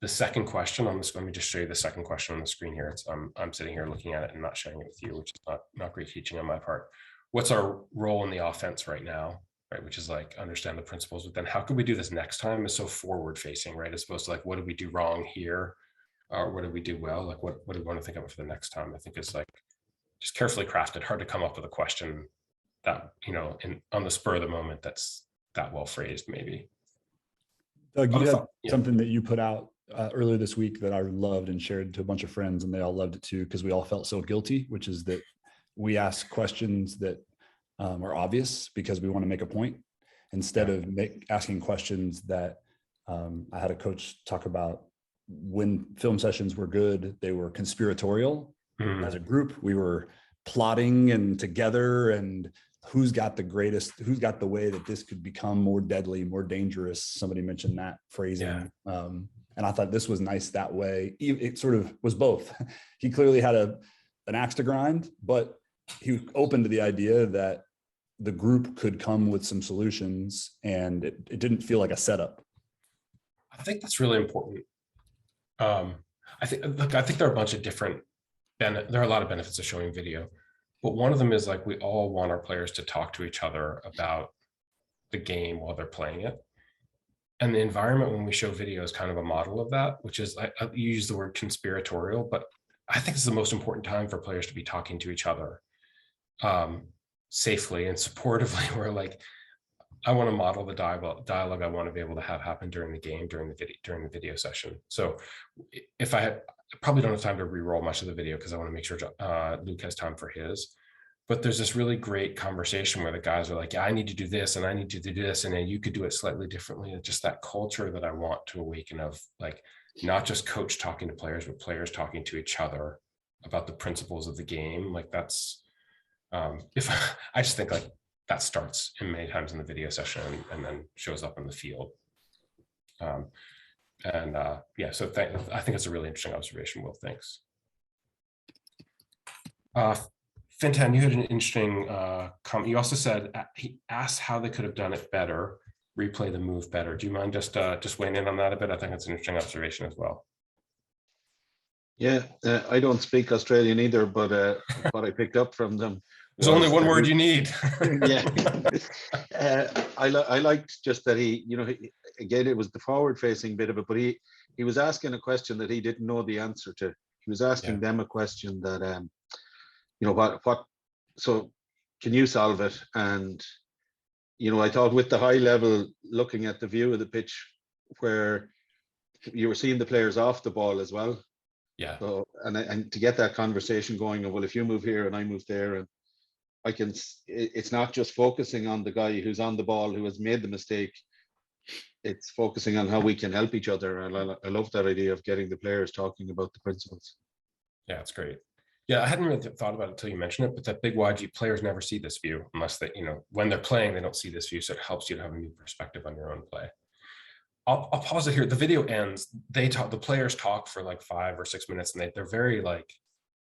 the second question on the screen, let me just show you the second question on the screen here. It's I'm sitting here looking at it and not sharing it with you, which is not great teaching on my part. What's our role in the offense right now? Right, which is like understand the principles, but then how can we do this next time is so forward facing, right? As opposed to like, what did we do wrong here? Or what did we do well? Like what do we want to think of for the next time? I think it's like just carefully crafted, hard to come up with a question that, you know, on the spur of the moment that's that well phrased maybe. Doug, you had something that you put out earlier this week that I loved and shared to a bunch of friends, and they all loved it too, because we all felt so guilty, which is that we ask questions that are obvious because we want to make a point instead of asking questions that I had a coach talk about. When film sessions were good, they were conspiratorial. As a group, we were plotting and together, and who's got the way that this could become more deadly, more dangerous. Somebody mentioned that phrasing. And I thought this was nice that way. It sort of was both. He clearly had an axe to grind, but he was open to the idea that the group could come with some solutions, and it didn't feel like a setup. I think that's really important. I think there are a bunch of different there are a lot of benefits of showing video, but one of them is like we all want our players to talk to each other about the game while they're playing it. And the environment when we show video is kind of a model of that, which is you use the word conspiratorial, but I think it's the most important time for players to be talking to each other safely and supportively. Where like I want to model the dialogue I want to be able to have happen during the game, during the video session. So if I probably don't have time to re-roll much of the video because I want to make sure Luke has time for his. But there's this really great conversation where the guys are like, yeah, I need to do this and I need to do this. And then you could do it slightly differently. And just that culture that I want to awaken of like, not just coach talking to players, but players talking to each other about the principles of the game. Like that's, if I just think like that starts in many times in the video session and then shows up in the field. Yeah, so I think it's a really interesting observation, Will, thanks. Fintan, you had an interesting comment. You also said he asked how they could have done it better, replay the move better. Do you mind just weighing in on that a bit? I think it's an interesting observation as well. Yeah, I don't speak Australian either, but what I picked up from them. There's only one word you need. Yeah, I liked just that he, again, it was the forward-facing bit of it, but he was asking a question that he didn't know the answer to. He was asking them a question that so can you solve it? And I thought with the high level, looking at the view of the pitch where you were seeing the players off the ball as well. Yeah. So and to get that conversation going of, well, if you move here and I move there, and it's not just focusing on the guy who's on the ball who has made the mistake. It's focusing on how we can help each other. And I love that idea of getting the players talking about the principles. Yeah, it's great. Yeah, I hadn't really thought about it until you mentioned it, but that big YG players never see this view unless they, when they're playing, they don't see this view. So it helps you to have a new perspective on your own play. I'll pause it here. The video ends. The players talk for like 5 or 6 minutes and they're very like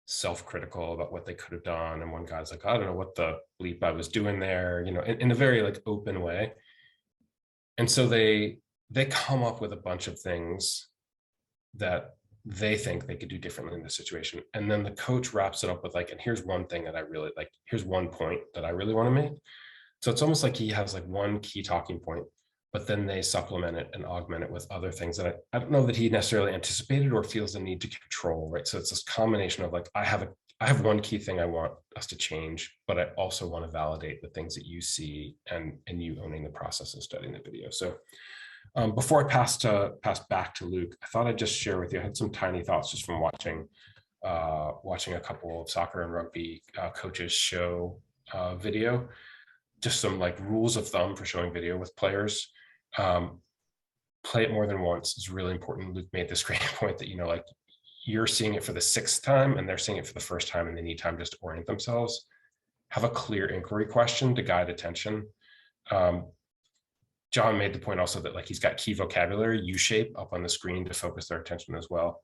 self-critical about what they could have done. And one guy's like, I don't know what the bleep I was doing there, in a very like open way. And so they come up with a bunch of things that they think they could do differently in this situation. And then the coach wraps it up with like, and here's one thing that I really like, here's one point that I really want to make. So it's almost like he has like one key talking point, but then they supplement it and augment it with other things that I don't know that he necessarily anticipated or feels the need to control, right? So it's this combination of like, I have one key thing I want us to change, but I also want to validate the things that you see and you owning the process and studying the video. So before I pass back to Luke, I thought I'd just share with you, I had some tiny thoughts just from watching a couple of soccer and rugby coaches show video, just some like rules of thumb for showing video with players. Play it more than once is really important. Luke made this great point that, like you're seeing it for the 6th time and they're seeing it for the first time and they need time just to orient themselves. Have a clear inquiry question to guide attention. John made the point also that like he's got key vocabulary, U-shape up on the screen to focus their attention as well.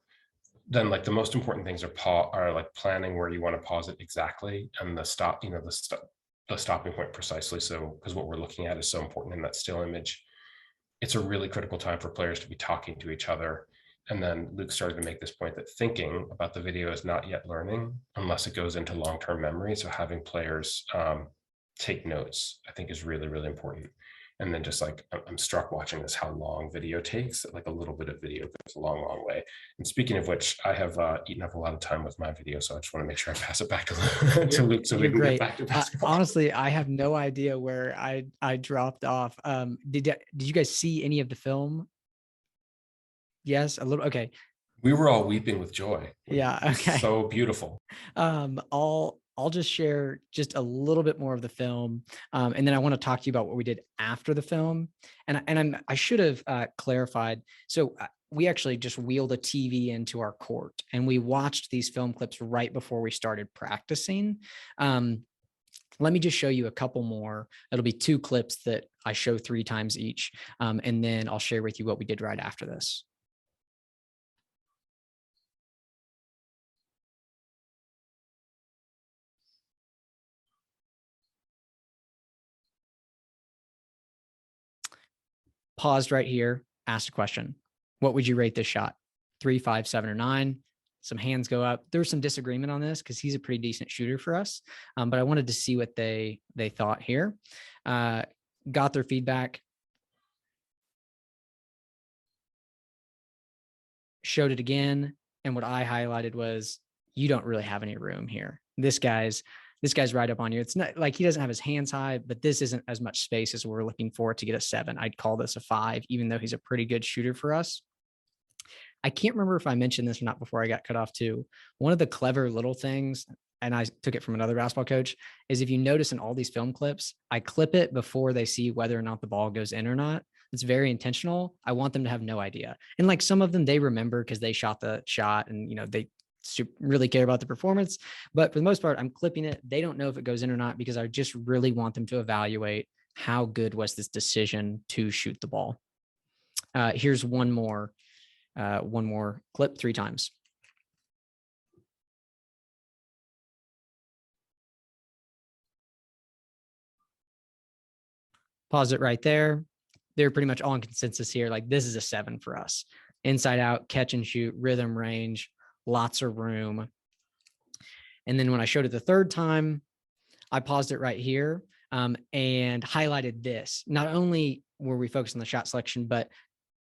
Then like the most important things are like planning where you want to pause it exactly and the stop, the stopping point precisely. So, because what we're looking at is so important in that still image. It's a really critical time for players to be talking to each other. And then Luke started to make this point that thinking about the video is not yet learning unless it goes into long-term memory. So having players take notes, I think is really, really important. And then just like, I'm struck watching this, how long video takes. Like a little bit of video goes a long, long way. And speaking of which, I have eaten up a lot of time with my video. So I just want to make sure I pass it back to Luke so we can get back to basketball. Honestly, I have no idea where I dropped off. Did you guys see any of the film? Yes, a little. Okay. We were all weeping with joy. Yeah. Okay. So beautiful. I'll just share just a little bit more of the film, and then I want to talk to you about what we did after the film. And I should have clarified. So we actually just wheeled a TV into our court, and we watched these film clips right before we started practicing. Let me just show you a couple more. It'll be 2 clips that I show 3 times each, and then I'll share with you what we did right after this. Paused right here, asked a question. What would you rate this shot? 3, 5, 7, or 9? Some hands go up. There was some disagreement on this because he's a pretty decent shooter for us. But I wanted to see what they thought here. Got their feedback. Showed it again. And what I highlighted was, you don't really have any room here. This guy's right up on you. It's not like he doesn't have his hands high, but this isn't as much space as we're looking for to get a 7. I'd call this a 5, even though he's a pretty good shooter for us. I can't remember if I mentioned this or not before I got cut off too. One of the clever little things, and I took it from another basketball coach, is if you notice in all these film clips, I clip it before they see whether or not the ball goes in or not. It's very intentional. I want them to have no idea. And like some of them, they remember because they shot the shot and, you know, they really care about the performance. But for the most part, I'm clipping it. They don't know if it goes in or not because I just really want them to evaluate how good was this decision to shoot the ball. Here's one more clip 3 times. Pause it right there. They're pretty much all in consensus here. Like, this is a 7 for us. Inside out, catch and shoot, rhythm, range, lots of room. And then when I showed it the 3rd time, I paused it right here and highlighted this. Not only were we focused on the shot selection, but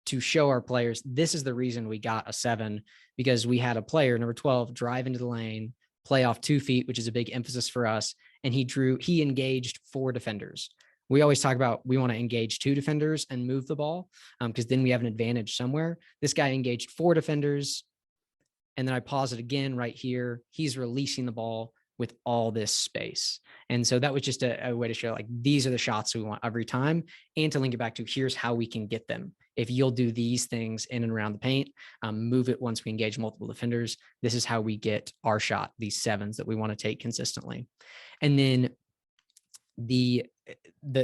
to show our players, this is the reason we got a 7, because we had a player, number 12, drive into the lane, play off 2 feet, which is a big emphasis for us. And he engaged 4 defenders. We always talk about, we want to engage 2 defenders and move the ball because then we have an advantage somewhere. This guy engaged 4 defenders. And then I pause it again right here. He's releasing the ball with all this space. And so that was just a way to show, like, these are the shots we want every time, and to link it back to, here's how we can get them. If you'll do these things in and around the paint, move it once we engage multiple defenders, this is how we get our shot, these 7s that we want to take consistently. And then the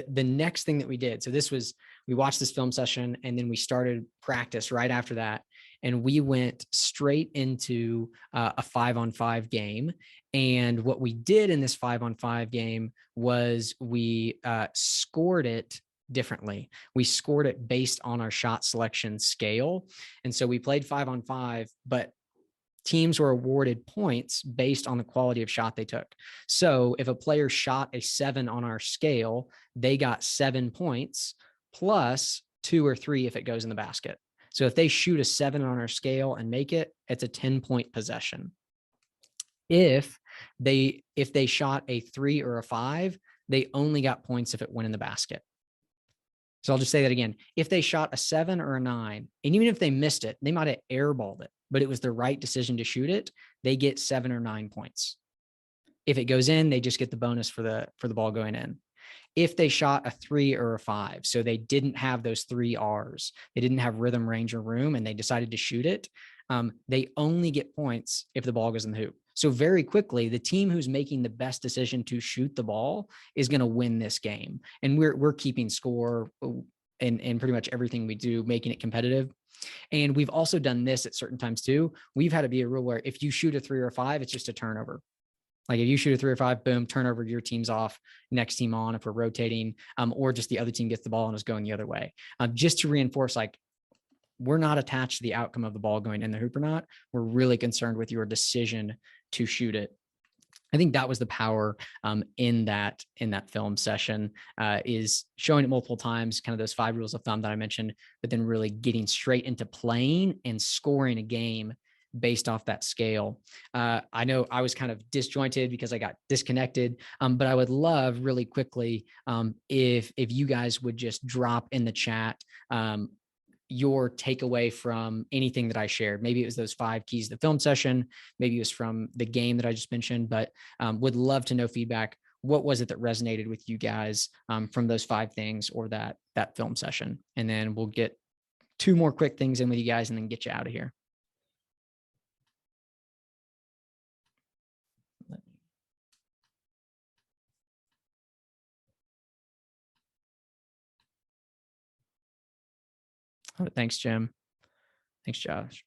next thing that we did, so this was, we watched this film session and then we started practice right after that. And we went straight into a 5-on-5 game. And what we did in this 5-on-5 game was we scored it differently. We scored it based on our shot selection scale. And so we played 5-on-5, but teams were awarded points based on the quality of shot they took. So if a player shot a 7 on our scale, they got 7 points plus 2 or 3 if it goes in the basket. So if they shoot a 7 on our scale and make it, it's a 10-point possession. If they shot a 3 or a 5, they only got points if it went in the basket. So I'll just say that again. If they shot a 7 or a 9, and even if they missed it, they might have airballed it, but it was the right decision to shoot it, they get 7 or 9 points. If it goes in, they just get the bonus for the ball going in. If they shot a 3 or a 5, so they didn't have those 3 R's, they didn't have rhythm, range, or room, and they decided to shoot it, they only get points if the ball goes in the hoop. So very quickly, the team who's making the best decision to shoot the ball is going to win this game. And we're keeping score in pretty much everything we do, making it competitive. And we've also done this at certain times too. We've had to be a rule where if you shoot a 3 or a 5, it's just a turnover. Like if you shoot a 3 or 5, boom, turnover, your team's off, next team on if we're rotating, or just the other team gets the ball and is going the other way. Just to reinforce, like, we're not attached to the outcome of the ball going in the hoop or not. We're really concerned with your decision to shoot it. I think that was the power in that film session, is showing it multiple times, kind of those 5 rules of thumb that I mentioned, but then really getting straight into playing and scoring a game based off that scale. I know I was kind of disjointed because I got disconnected, but I would love really quickly if you guys would just drop in the chat your takeaway from anything that I shared. Maybe it was those 5 keys to the film session, maybe it was from the game that I just mentioned, but would love to know feedback. What was it that resonated with you guys from those 5 things or that film session? And then we'll get 2 more quick things in with you guys and then get you out of here. Oh, thanks, Jim. Thanks, Josh.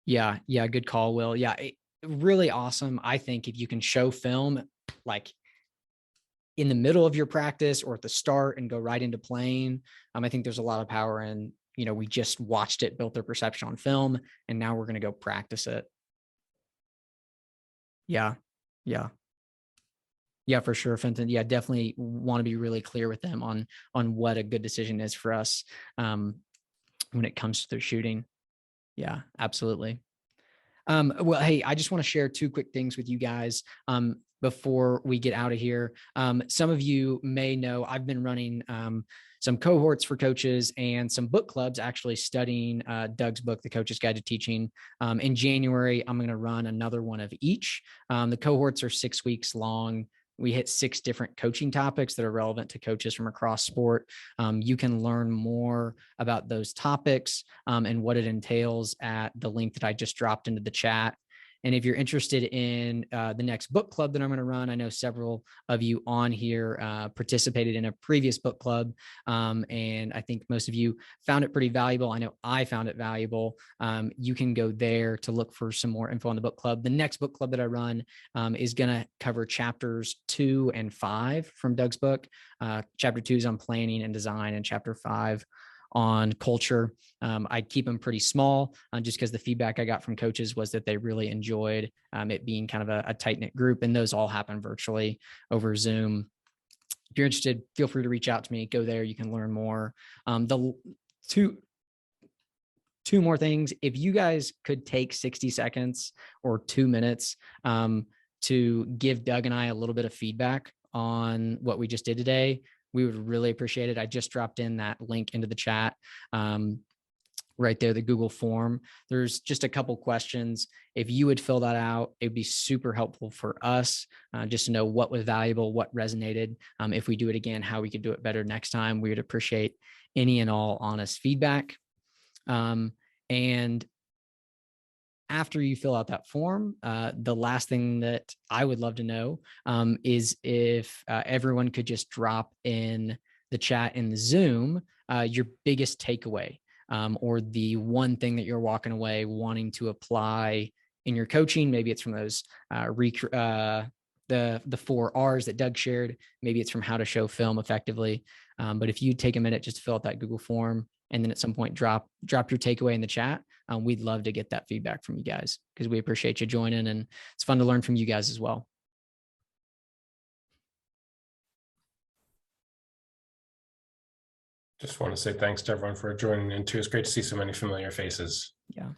Yeah. Yeah. Good call, Will. Yeah. Really awesome. I think if you can show film, like in the middle of your practice or at the start and go right into playing. I think there's a lot of power in, we just watched it, built their perception on film, and now we're going to go practice it. Yeah. Yeah. Yeah, for sure, Fenton. Yeah, definitely want to be really clear with them on what a good decision is for us when it comes to their shooting. Yeah, absolutely. Well, hey, I just want to share 2 quick things with you guys before we get out of here. Some of you may know I've been running some cohorts for coaches and some book clubs, actually studying Doug's book, The Coach's Guide to Teaching. In January, I'm going to run another one of each. The cohorts are 6 weeks long. We hit 6 different coaching topics that are relevant to coaches from across sport. You can learn more about those topics and what it entails at the link that I just dropped into the chat. And if you're interested in the next book club that I'm going to run, I know several of you on here participated in a previous book club. And I think most of you found it pretty valuable. I know I found it valuable. You can go there to look for some more info on the book club. The next book club that I run is going to cover chapters 2 and 5 from Doug's book. Chapter 2 is on planning and design, and chapter 5 on culture. I keep them pretty small just because the feedback I got from coaches was that they really enjoyed it being kind of a tight-knit group, and those all happen virtually over Zoom. If you're interested, feel free to reach out to me. Go there. You can learn more. The two more things. If you guys could take 60 seconds or 2 minutes to give Doug and I a little bit of feedback on what we just did today, we would really appreciate it. I just dropped in that link into the chat right there, the Google form. There's just a couple questions. If you would fill that out, it'd be super helpful for us just to know what was valuable, what resonated. If we do it again, how we could do it better next time. We would appreciate any and all honest feedback. And after you fill out that form, the last thing that I would love to know is if everyone could just drop in the chat in the Zoom your biggest takeaway or the one thing that you're walking away wanting to apply in your coaching. Maybe it's from those the 4 R's that Doug shared. Maybe it's from how to show film effectively. But if you take a minute just to fill out that Google form and then at some point drop your takeaway in the chat, we'd love to get that feedback from you guys because we appreciate you joining, and it's fun to learn from you guys as well. Just want to say thanks to everyone for joining in too. It's great to see so many familiar faces. Yeah.